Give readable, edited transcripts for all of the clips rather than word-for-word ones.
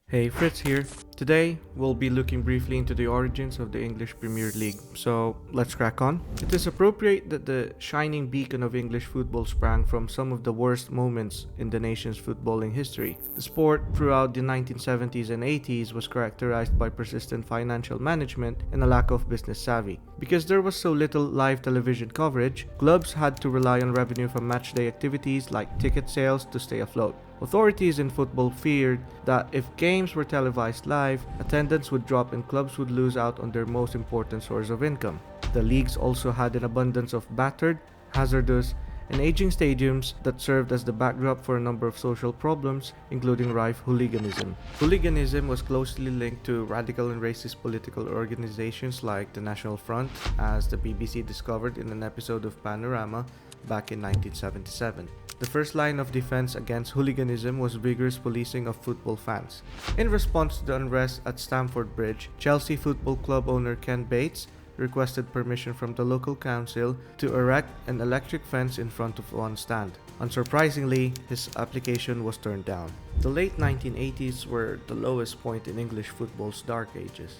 Hey, Fritz here. Today, we'll be looking briefly into the origins of the English Premier League. So, let's crack on. It is appropriate that the shining beacon of English football sprang from some of the worst moments in the nation's footballing history. The sport, throughout the 1970s and 80s, was characterized by persistent financial management and a lack of business savvy. Because there was so little live television coverage, clubs had to rely on revenue from matchday activities like ticket sales to stay afloat. Authorities in football feared that if games were televised live, attendance would drop and clubs would lose out on their most important source of income. The leagues also had an abundance of battered, hazardous, and aging stadiums that served as the backdrop for a number of social problems, including rife hooliganism. Hooliganism was closely linked to radical and racist political organizations like the National Front, as the BBC discovered in an episode of Panorama back in 1977. The first line of defense against hooliganism was vigorous policing of football fans. In response to the unrest at Stamford Bridge, Chelsea Football Club owner Ken Bates requested permission from the local council to erect an electric fence in front of one stand. Unsurprisingly, his application was turned down. The late 1980s were the lowest point in English football's dark ages.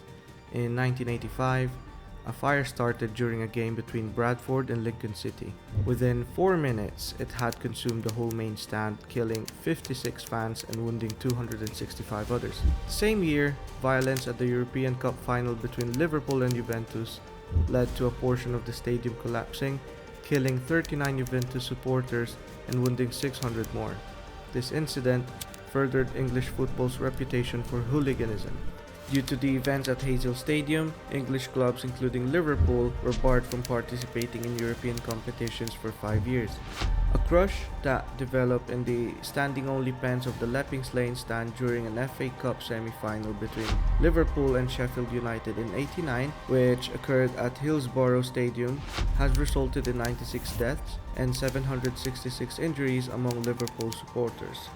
In 1985, a fire started during a game between Bradford and Lincoln City. Within 4 minutes, it had consumed the whole main stand, killing 56 fans and wounding 265 others. The same year, violence at the European Cup final between Liverpool and Juventus led to a portion of the stadium collapsing, killing 39 Juventus supporters and wounding 600 more. This incident furthered English football's reputation for hooliganism. Due to the events at Hazel Stadium, English clubs including Liverpool were barred from participating in European competitions for 5 years. A crush that developed in the standing-only pens of the Leppings Lane stand during an FA Cup semi-final between Liverpool and Sheffield United in '89, which occurred at Hillsborough Stadium, has resulted in 96 deaths and 766 injuries among Liverpool supporters.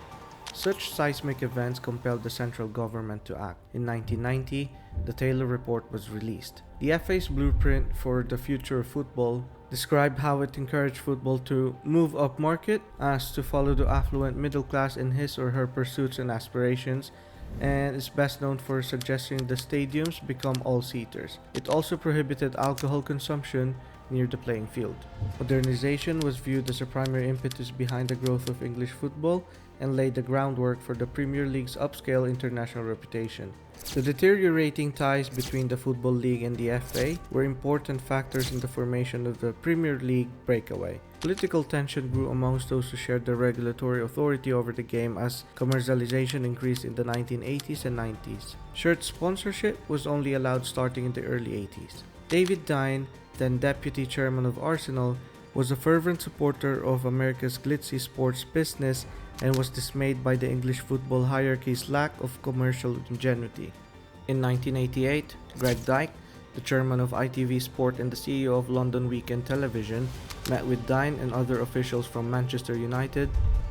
Such seismic events compelled the central government to act. In 1990, the Taylor Report was released. The FA's blueprint for the future of football described how it encouraged football to move upmarket as to follow the affluent middle class in his or her pursuits and aspirations, and is best known for suggesting the stadiums become all-seaters. It also prohibited alcohol consumption near the playing field. Modernization was viewed as a primary impetus behind the growth of English football and laid the groundwork for the Premier League's upscale international reputation. The deteriorating ties between the Football League and the FA were important factors in the formation of the Premier League breakaway. Political tension grew amongst those who shared the regulatory authority over the game as commercialization increased in the 1980s and 90s. Shirt sponsorship was only allowed starting in the early 80s. David Dine, then deputy chairman of Arsenal, was a fervent supporter of America's glitzy sports business and was dismayed by the English football hierarchy's lack of commercial ingenuity. In 1988, Greg Dyke, the chairman of ITV Sport and the CEO of London Weekend Television, met with Dine and other officials from Manchester United,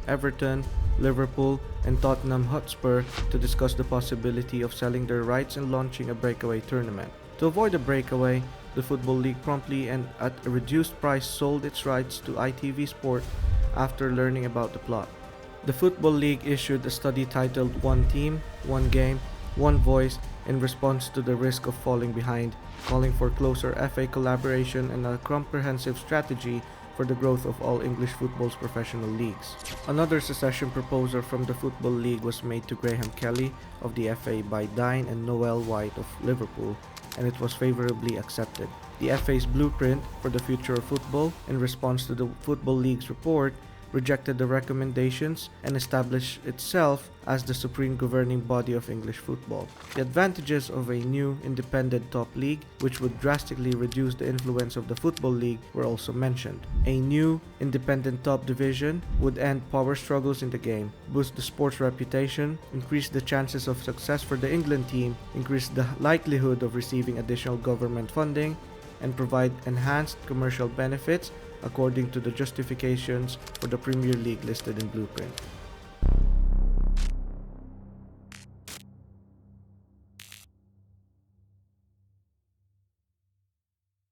Everton, Liverpool, and Tottenham Hotspur to discuss the possibility of selling their rights and launching a breakaway tournament. To avoid a breakaway, the Football League promptly and at a reduced price sold its rights to ITV Sport after learning about the plot. The Football League issued a study titled One Team, One Game, One Voice in response to the risk of falling behind, calling for closer FA collaboration and a comprehensive strategy for the growth of all English football's professional leagues. Another secession proposal from the Football League was made to Graham Kelly of the FA by Dine and Noel White of Liverpool, and it was favorably accepted. The FA's blueprint for the future of football, in response to the Football League's report, rejected the recommendations and established itself as the supreme governing body of English football. The advantages of a new independent top league, which would drastically reduce the influence of the Football League, were also mentioned. A new independent top division would end power struggles in the game, boost the sport's reputation, increase the chances of success for the England team, increase the likelihood of receiving additional government funding, and provide enhanced commercial benefits according to the justifications for the Premier League listed in Blueprint.